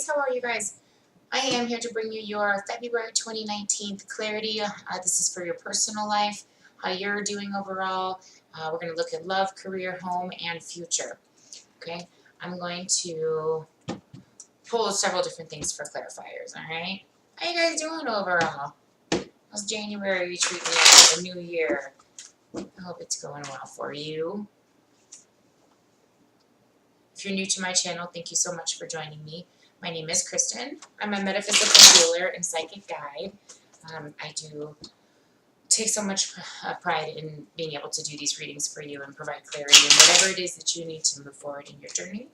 How are you guys? I am here to bring you your February 2019 clarity. This is for your personal life, how you're doing overall. We're going to look at love, career, home, and future. Okay, I'm going to pull several different things for clarifiers. All right, how you guys doing overall? How's January treating you? The new year. I hope it's going well for you. If you're new to my channel, thank you so much for joining me. My name is Kristen. I'm a metaphysical healer and psychic guide. I do take so much pride in being able to do these readings for you and provide clarity in whatever it is that you need to move forward in your journey.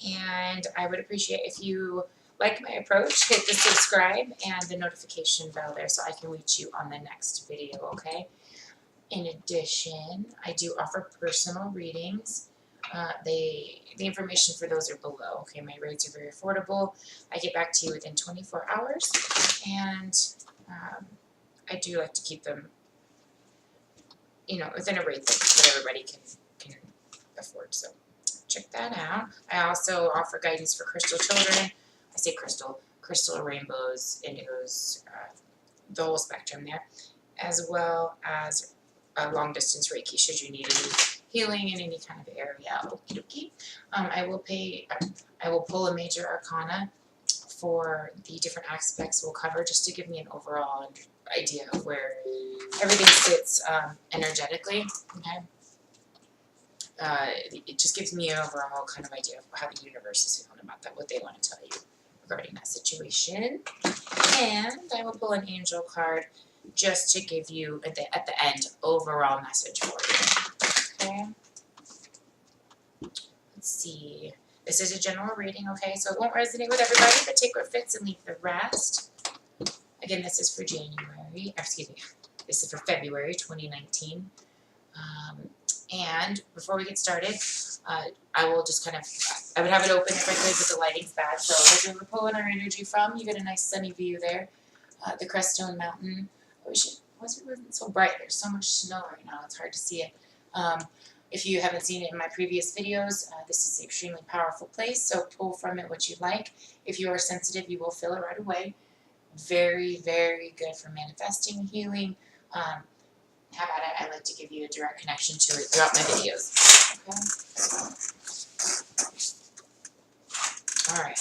And I would appreciate if you like my approach, hit the subscribe and the notification bell there so I can reach you on the next video, okay? In addition, I do offer personal readings. The information for those are below. Okay, my rates are very affordable. I get back to you within 24 hours, and I do like to keep them, within a rate that everybody can afford. So check that out. I also offer guidance for crystal children. I say crystal rainbows, indigos, the whole spectrum there, as well as long distance Reiki should you need any healing in any kind of area. Okie dokie. I will pull a major arcana for the different aspects we'll cover just to give me an overall idea of where everything sits energetically. Okay. It just gives me an overall kind of idea of how the universe is feeling about that, what they want to tell you regarding that situation. And I will pull an angel card just to give you at the end overall message for you. Okay. Let's see. This is a general reading, okay? So it won't resonate with everybody, but take what fits and leave the rest. Again, this is for this is for February 2019. And before we get started, I will just I would have it open if I could, but the lighting's bad. So as we're pulling our energy from, you get a nice sunny view there. The Crestone Mountain. I wish it wasn't so bright. There's so much snow right now. It's hard to see it. If you haven't seen it in my previous videos, this is an extremely powerful place. So pull from it what you like. If you are sensitive, you will feel it right away. Very, very good for manifesting, healing. How about it? I like to give you a direct connection to it throughout my videos. Okay. All right.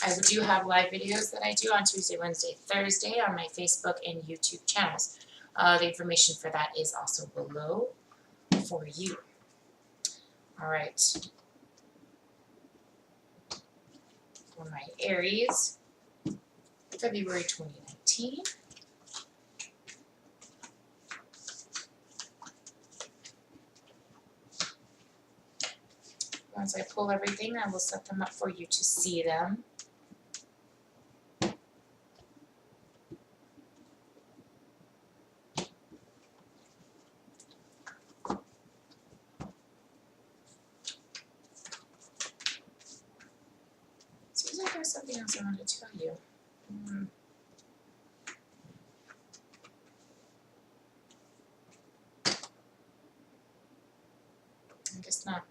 I do have live videos that I do on Tuesday, Wednesday, Thursday on my Facebook and YouTube channels. The information for that is also below for you. All right. For my Aries, February 2019. Once I pull everything, I will set them up for you to see them. Seems like there's something else I wanted to tell you. I guess not.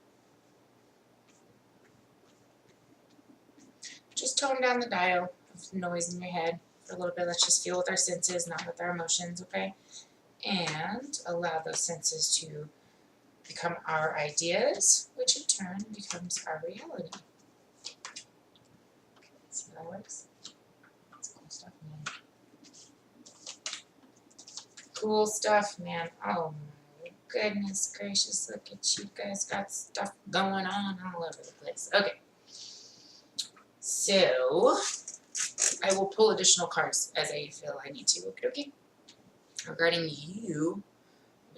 Just tone down the dial of noise in your head for a little bit. Let's just feel with our senses, not with our emotions, okay? And allow those senses to become our ideas, which in turn becomes our reality. See how that works? That's cool stuff, man. Cool stuff, man. Oh my goodness gracious, look at you guys, got stuff going on all over the place. Okay. So, I will pull additional cards as I feel I need to. Okay. Regarding you,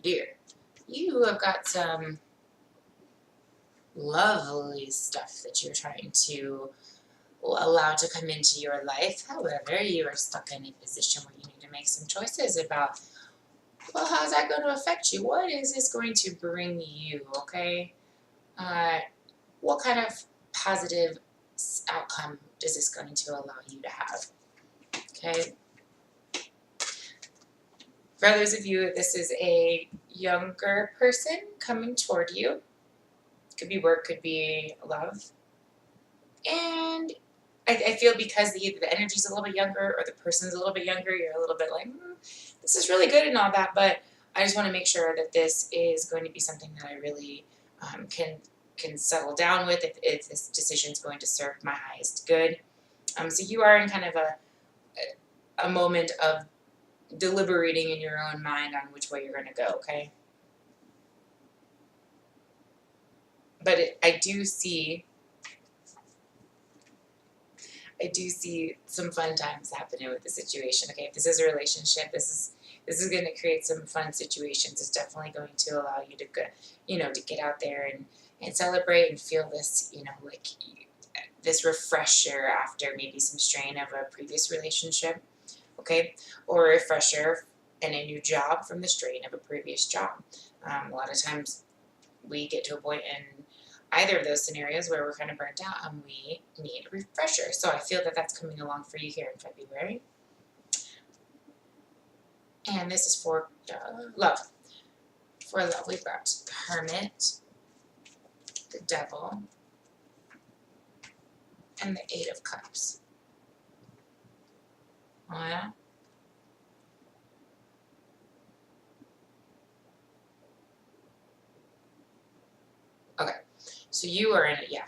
dear, you have got some lovely stuff that you're trying to allow to come into your life. However, you are stuck in a position where you need to make some choices about, well, how's that going to affect you? What is this going to bring you, okay? What kind of positive outcome is this going to allow you to have, okay? For others of you, this is a younger person coming toward you. Could be work, could be love. And I feel because the energy's a little bit younger or the person's a little bit younger, you're a little bit like, this is really good and all that, but I just want to make sure that this is going to be something that I really can settle down with if this decision is going to serve my highest good. So you are in kind of a moment of deliberating in your own mind on which way you're going to go, okay? But I do see some fun times happening with the situation. Okay, if this is a relationship, this is going to create some fun situations. It's definitely going to allow you to go, to get out there and celebrate and feel this, like this refresher after maybe some strain of a previous relationship. Okay, or a refresher and a new job from the strain of a previous job. A lot of times we get to a point in either of those scenarios where we're kind of burnt out and we need a refresher. So I feel that that's coming along for you here in February. And this is for love. For love, we've got the Hermit, the Devil, and the Eight of Cups. Oh yeah? Okay. So you are in it, yeah.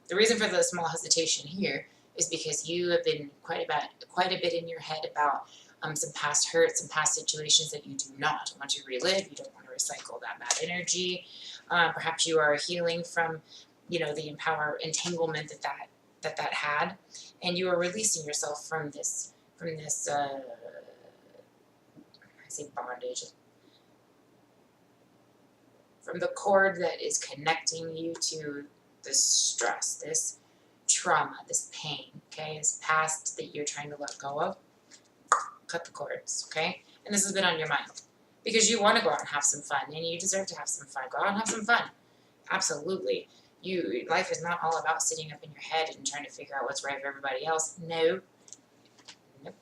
The reason for the small hesitation here is because you have been quite a bit in your head about some past hurts, some past situations that you do not want to relive. You don't want to recycle that bad energy. Perhaps you are healing from, the entanglement that had, and you are releasing yourself from this I say bondage, from the cord that is connecting you to this stress, this trauma, this pain, okay, this past that you're trying to let go of. Cut the cords, okay? And this has been on your mind because you want to go out and have some fun, and you deserve to have some fun. Go out and have some fun. Absolutely. Life is not all about sitting up in your head and trying to figure out what's right for everybody else. No. Nope.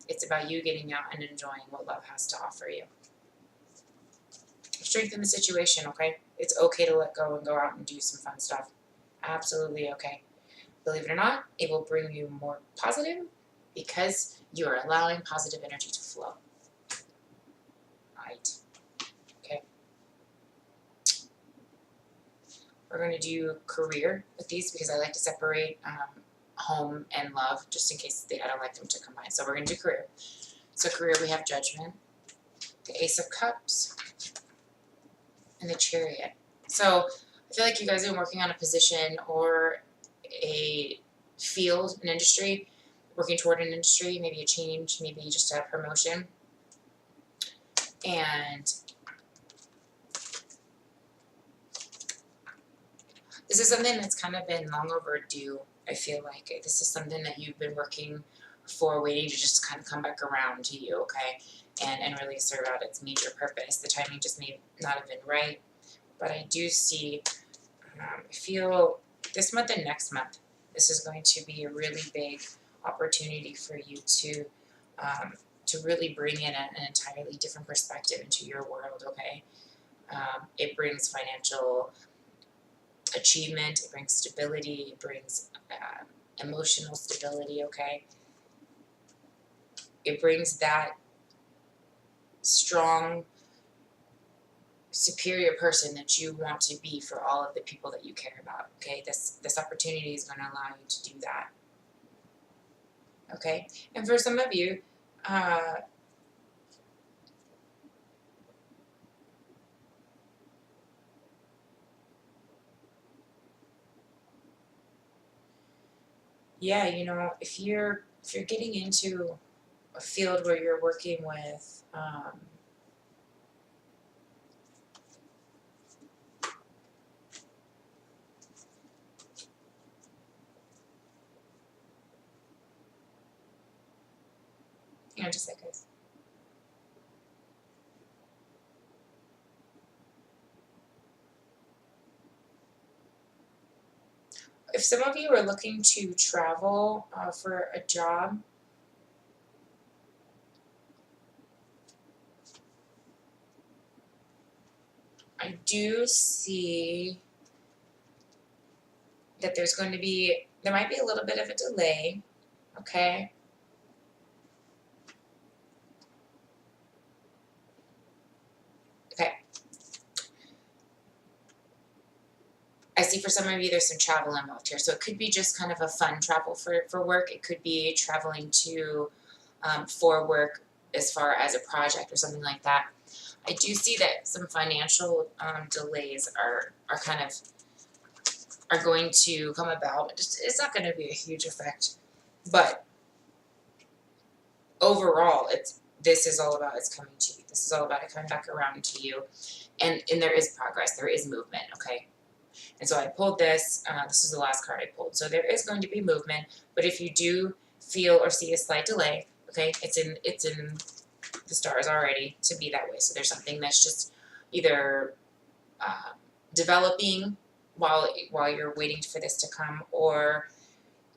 It's about you getting out and enjoying what love has to offer you. Strengthen the situation, okay? It's okay to let go and go out and do some fun stuff. Absolutely okay. Believe it or not, it will bring you more positive because you are allowing positive energy to flow. Right. Okay. We're going to do career with these because I like to separate home and love just in case I don't like them to combine. So we're going to do career. So career, we have Judgment, the Ace of Cups, and the Chariot. So I feel like you guys have been working on a position or a field, an industry, working toward an industry, maybe a change, maybe just a promotion. And this is something that's kind of been long overdue. I feel like this is something that you've been working for, waiting to just kind of come back around to you, okay, and really serve out its major purpose. The timing just may not have been right, but I do see, I feel this month and next month, this is going to be a really big opportunity for you to really bring in an entirely different perspective into your world, okay? It brings financial achievement, it brings stability, it brings emotional stability, okay? It brings that strong, superior person that you want to be for all of the people that you care about, okay? This opportunity is going to allow you to do that, okay? And for some of you, yeah, if you're getting into a field where you're working with just like this. If some of you are looking to travel for a job, I do see that there might be a little bit of a delay, okay? Okay. I see for some of you there's some travel involved here. So it could be just kind of a fun travel for work. It could be traveling to for work as far as a project or something like that. I do see that some financial delays are going to come about. It's not going to be a huge effect, but overall, this is all about it's coming to you. This is all about it coming back around to you, and there is progress. There is movement. Okay. And so I pulled this. This is the last card I pulled. So there is going to be movement, but if you do feel or see a slight delay, okay, it's in the stars already to be that way. So there's something that's just either developing while you're waiting for this to come, or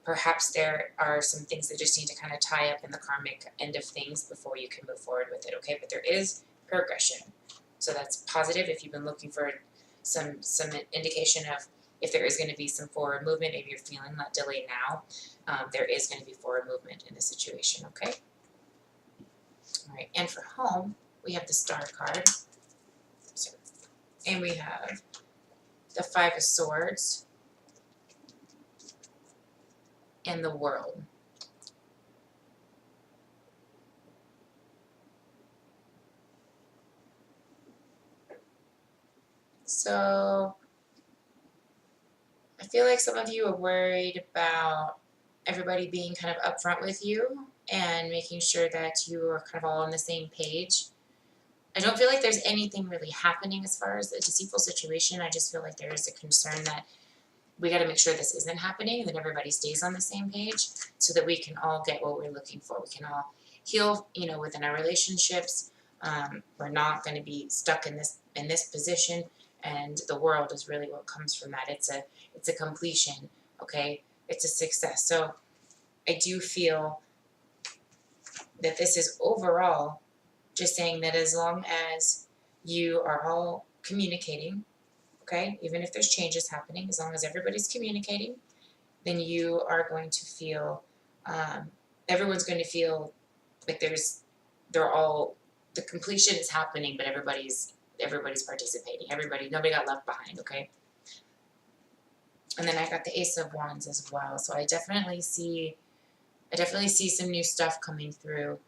perhaps there are some things that just need to kind of tie up in the karmic end of things before you can move forward with it. Okay, but there is progression, so that's positive. If you've been looking for some indication of if there is going to be some forward movement, maybe you're feeling that delay now, there is going to be forward movement in the situation. Okay. All right, and for home, we have the Star card, and we have the Five of Swords and the World. So I feel like some of you are worried about everybody being kind of upfront with you and making sure that you are kind of all on the same page. I don't feel like there's anything really happening as far as a deceitful situation. I just feel like there is a concern that we got to make sure this isn't happening, that everybody stays on the same page so that we can all get what we're looking for. We can all heal, within our relationships. We're not going to be stuck in this position, and the world is really what comes from that. It's a completion, okay? It's a success. So I do feel that this is overall just saying that as long as you are all communicating, okay, even if there's changes happening, as long as everybody's communicating, then you are going to feel, everyone's going to feel like the completion is happening, but everybody's participating. Nobody got left behind, okay? And then I got the Ace of Wands as well. So I definitely see some new stuff coming through.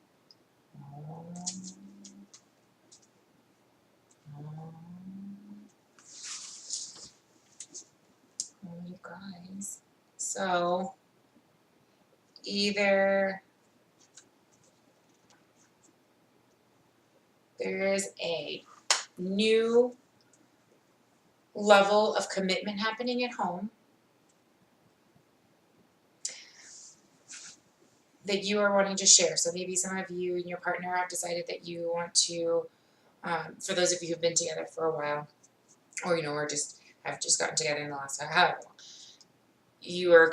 Oh, you guys. So either there is a new level of commitment happening at home that you are wanting to share. So maybe some of you and your partner have decided that you want to, for those of you who've been together for a while, or have just gotten together in the last however long, you are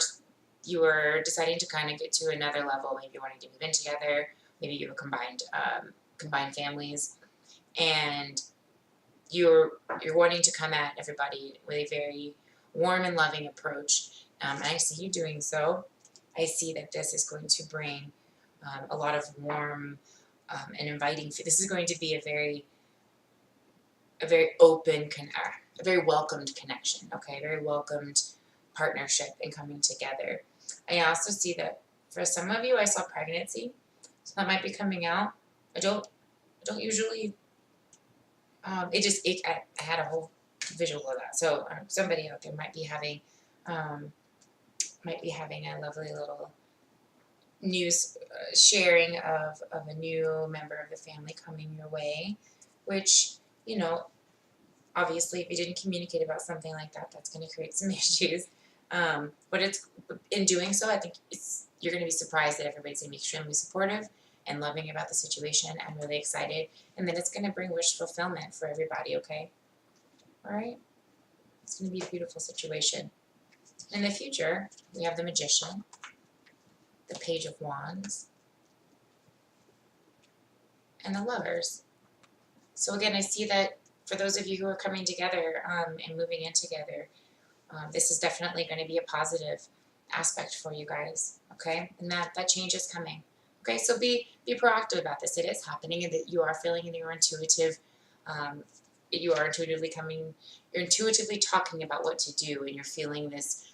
deciding to kind of get to another level. Maybe you're wanting to move in together. Maybe you have combined families, and you're wanting to come at everybody with a very warm and loving approach. And I see you doing so. I see that this is going to bring a lot of warm and inviting. This is going to be a very open, a very welcomed connection. Okay, very welcomed partnership and coming together. I also see that for some of you, I saw pregnancy, so that might be coming out. I don't usually. I had a whole visual of that. So somebody out there might be having a lovely little news sharing of a new member of the family coming your way, which, obviously if you didn't communicate about something like that, that's going to create some issues. But in doing so, I think you're going to be surprised that everybody's going to be extremely supportive and loving about the situation and really excited, and then it's going to bring wish fulfillment for everybody, okay? All right? It's going to be a beautiful situation. In the future, we have the Magician, the Page of Wands, and the Lovers. So again, I see that for those of you who are coming together and moving in together, This is definitely going to be a positive aspect for you guys, okay? And that change is coming. Okay, so be proactive about this. It is happening, and that you are feeling, and you're intuitive. You are intuitively coming. You're intuitively talking about what to do, and you're feeling this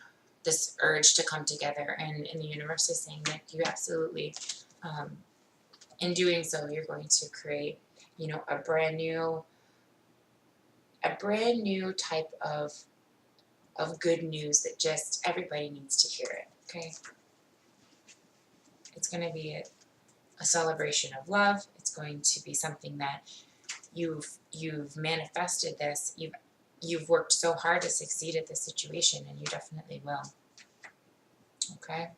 urge to come together. And the universe is saying that you absolutely, in doing so, you're going to create, you know, a brand new type of good news that just everybody needs to hear it. Okay, it's going to be a celebration of love. It's going to be something that you've manifested this. You've worked so hard to succeed at this situation, and you definitely will. Okay.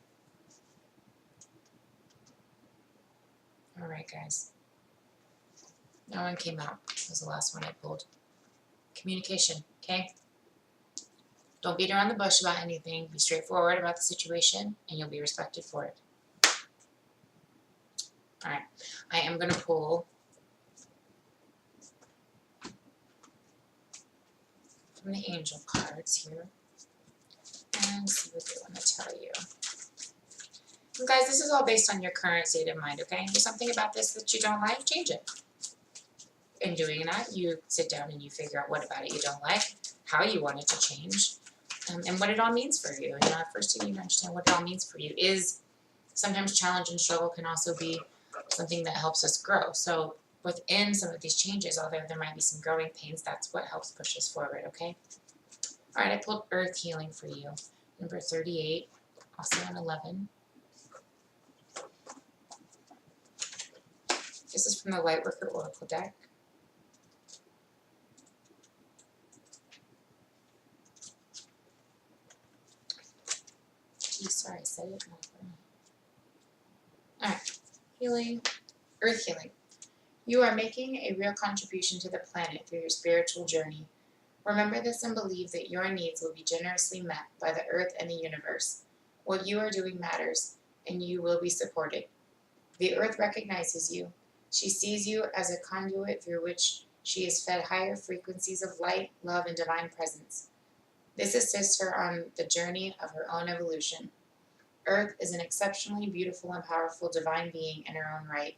All right, guys. That one came out. That was the last one I pulled. Communication. Okay. Don't beat around the bush about anything. Be straightforward about the situation, and you'll be respected for it. All right. I am going to pull from the angel cards here and see what they want to tell you. And guys, this is all based on your current state of mind, okay? If there's something about this that you don't like, change it. In doing that, you sit down and you figure out what about it you don't like, how you want it to change, and what it all means for you. You know, first you need to understand what it all means for you. Is sometimes challenge and struggle can also be something that helps us grow. So within some of these changes, although there might be some growing pains, that's what helps push us forward, okay? All right, I pulled Earth Healing for you. Number 38, also an 11. This is from the Lightworker Oracle deck. Gee, sorry, I said it wrong. Alright, healing, Earth Healing. You are making a real contribution to the planet through your spiritual journey. Remember this and believe that your needs will be generously met by the Earth and the universe. What you are doing matters, and you will be supported. The Earth recognizes you. She sees you as a conduit through which she is fed higher frequencies of light, love, and divine presence. This assists her on the journey of her own evolution. Earth is an exceptionally beautiful and powerful divine being in her own right.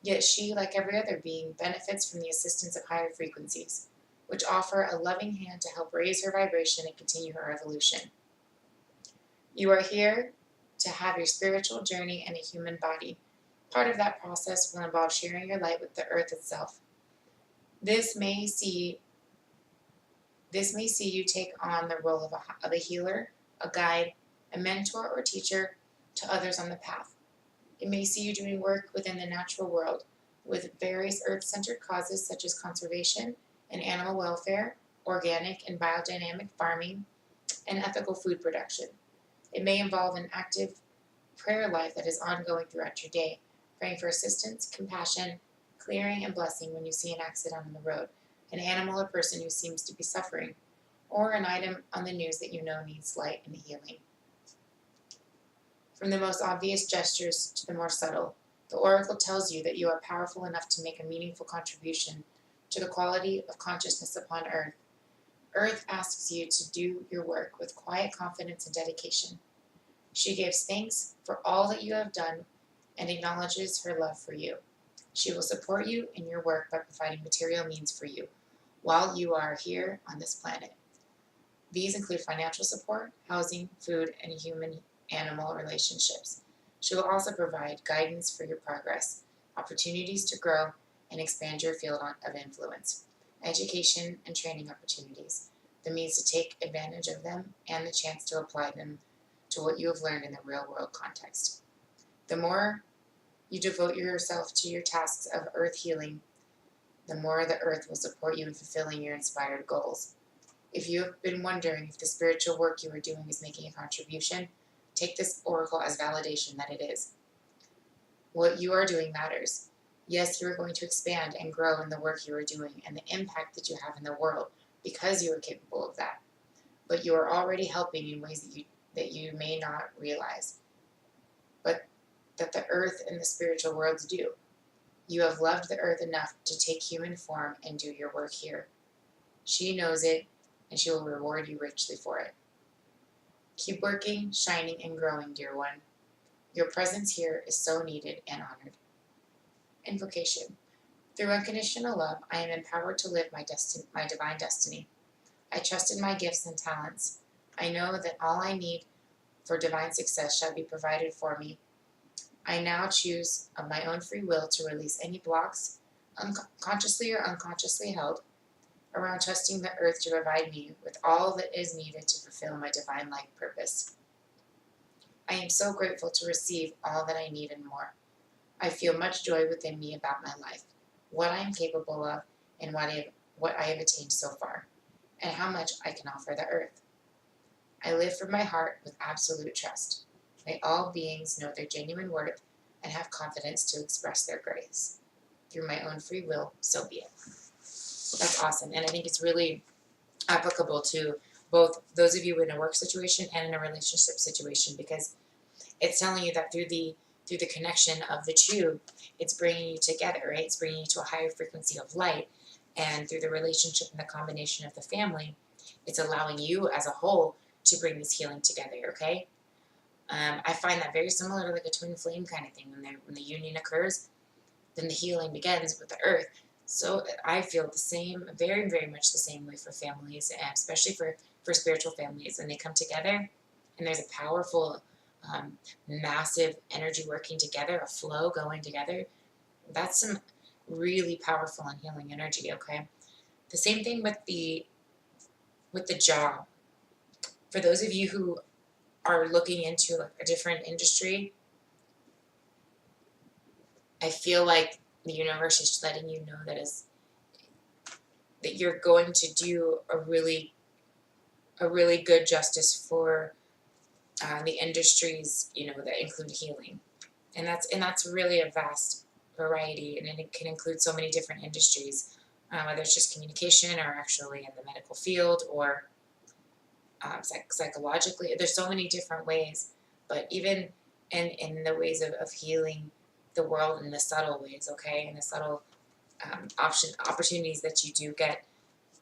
Yet she, like every other being, benefits from the assistance of higher frequencies, which offer a loving hand to help raise her vibration and continue her evolution. You are here to have your spiritual journey in a human body. Part of that process will involve sharing your light with the Earth itself. This may see you take on the role of a healer, a guide, a mentor or teacher to others on the path. It may see you doing work within the natural world with various earth-centered causes such as conservation and animal welfare, organic and biodynamic farming, and ethical food production. It may involve an active prayer life that is ongoing throughout your day, praying for assistance, compassion, clearing, and blessing when you see an accident on the road, an animal or person who seems to be suffering, or an item on the news that you know needs light and healing. From the most obvious gestures to the more subtle, the Oracle tells you that you are powerful enough to make a meaningful contribution to the quality of consciousness upon Earth. Earth asks you to do your work with quiet confidence and dedication. She gives thanks for all that you have done and acknowledges her love for you. She will support you in your work by providing material means for you while you are here on this planet. These include financial support, housing, food, and human-animal relationships. She will also provide guidance for your progress, opportunities to grow and expand your field of influence, education and training opportunities, the means to take advantage of them, and the chance to apply them to what you have learned in the real-world context. The more you devote yourself to your tasks of Earth healing, the more the Earth will support you in fulfilling your inspired goals. If you have been wondering if the spiritual work you are doing is making a contribution, take this oracle as validation that it is. What you are doing matters. Yes, you are going to expand and grow in the work you are doing and the impact that you have in the world because you are capable of that. But you are already helping in ways that you may not realize, but that the Earth and the spiritual worlds do. You have loved the Earth enough to take human form and do your work here. She knows it, and she will reward you richly for it. Keep working, shining, and growing, dear one. Your presence here is so needed and honored. Invocation. Through unconditional love, I am empowered to live my divine destiny. I trust in my gifts and talents. I know that all I need for divine success shall be provided for me. I now choose of my own free will to release any blocks, consciously or unconsciously held, around trusting the earth to provide me with all that is needed to fulfill my divine life purpose. I am so grateful to receive all that I need and more. I feel much joy within me about my life, what I am capable of, and what I have attained so far, and how much I can offer the earth. I live from my heart with absolute trust. May all beings know their genuine worth and have confidence to express their grace. Through my own free will, so be it. That's awesome. And I think it's really applicable to both those of you in a work situation and in a relationship situation, because it's telling you that through the connection of the two, it's bringing you together, right? It's bringing you to a higher frequency of light. And through the relationship and the combination of the family, it's allowing you as a whole to bring this healing together, okay? I find that very similar to like a twin flame kind of thing. When the union occurs, then the healing begins with the earth. So I feel the same, very, very much the same way for families, and especially for spiritual families. When they come together and there's a powerful, massive energy working together, a flow going together, that's some really powerful and healing energy, okay? The same thing with the job. For those of you who are looking into a different industry, I feel like the universe is letting you know that you're going to do a really good justice for the industries, that include healing, and that's really a vast variety, and it can include so many different industries, whether it's just communication or actually in the medical field or psychologically. There's so many different ways, but even in the ways of healing the world in the subtle ways, okay, in the subtle opportunities that you do get,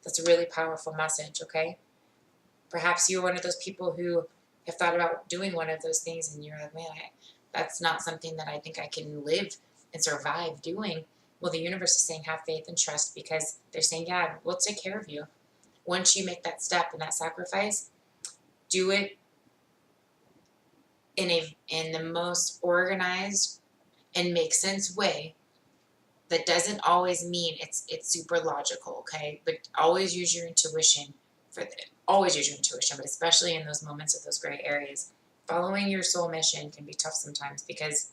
that's a really powerful message, okay? Perhaps you're one of those people who have thought about doing one of those things and you're like, man, that's not something that I think I can live and survive doing. Well, the universe is saying have faith and trust, because they're saying, yeah, we'll take care of you. Once you make that step and that sacrifice, do it in the most organized and make sense way. That doesn't always mean it's super logical, okay? But always use your intuition always use your intuition, but especially in those moments of those gray areas. Following your soul mission can be tough sometimes, because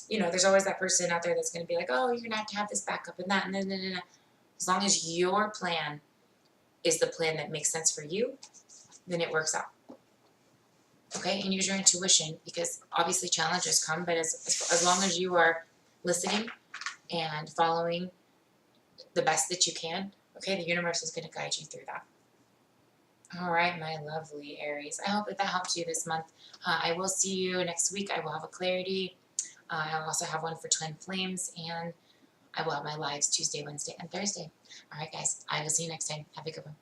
there's always that person out there that's going to be like, oh, you're going to have this backup and that, and then. As long as your plan is the plan that makes sense for you, then it works out. Okay, and use your intuition, because obviously challenges come, but as long as you are listening and following the best that you can, okay, the universe is going to guide you through that. All right, my lovely Aries. I hope that helps you this month. I will see you next week. I will have a clarity. I'll also have one for twin flames, and I will have my lives Tuesday, Wednesday, and Thursday. All right, guys. I will see you next time. Have a good one.